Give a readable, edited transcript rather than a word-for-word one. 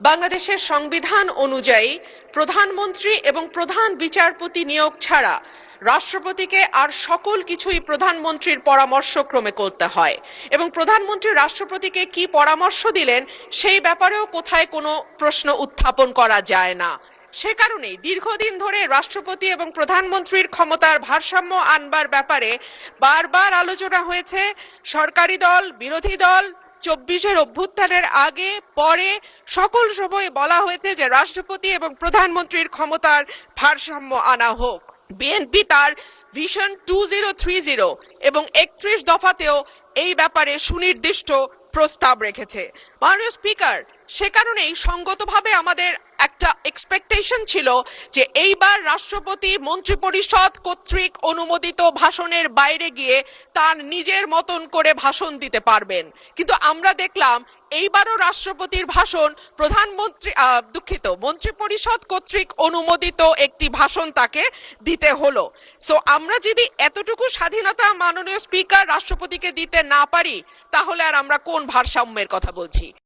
বাংলাদেশের সংবিধান অনুযায়ী প্রধানমন্ত্রী এবং প্রধান বিচারপতি নিয়োগ ছাড়া রাষ্ট্রপতিকে আর সকল কিছুই প্রধানমন্ত্রীর পরামর্শক্রমে করতে হয় এবং প্রধানমন্ত্রী রাষ্ট্রপতিকে কি পরামর্শ দিলেন সেই ব্যাপারেও কোথায় কোনো প্রশ্ন উত্থাপন করা যায় না। সে কারণেই দীর্ঘদিন ধরে রাষ্ট্রপতি এবং প্রধানমন্ত্রীর ক্ষমতার ভারসাম্য আনবার ব্যাপারে বারবার আলোচনা হয়েছে। সরকারি দল, বিরোধী দল ২৪-এর অভ্যুত্থানের আগে পরে সকল সময় বলা হয়েছে যে রাষ্ট্রপতি এবং প্রধানমন্ত্রীর ক্ষমতার ভারসাম্য আনা হোক। বিএনপি তার ভিশন 2030 এবং ৩১ দফাতেও এই ব্যাপারে সুনির্দিষ্ট প্রস্তাব রেখেছে। মাননীয় স্পিকার, সে কারণেই সঙ্গতভাবে আমাদের একটা এক্সপেকটেশন ছিল যে এইবার রাষ্ট্রপতি মন্ত্রিপরিষদ কর্তৃক অনুমোদিত ভাষণের বাইরে গিয়ে তার নিজের মতন করে ভাষণ দিতে পারবেন, কিন্তু আমরা দেখলাম এইবারও রাষ্ট্রপতির ভাষণ মন্ত্রিপরিষদ কর্তৃক অনুমোদিত একটি ভাষণ তাকে দিতে হলো। সো আমরা যদি এতটুকু স্বাধীনতা মাননীয় স্পিকার রাষ্ট্রপতিকে দিতে না পারি তাহলে আর আমরা কোন ভারসাম্যের কথা বলছি?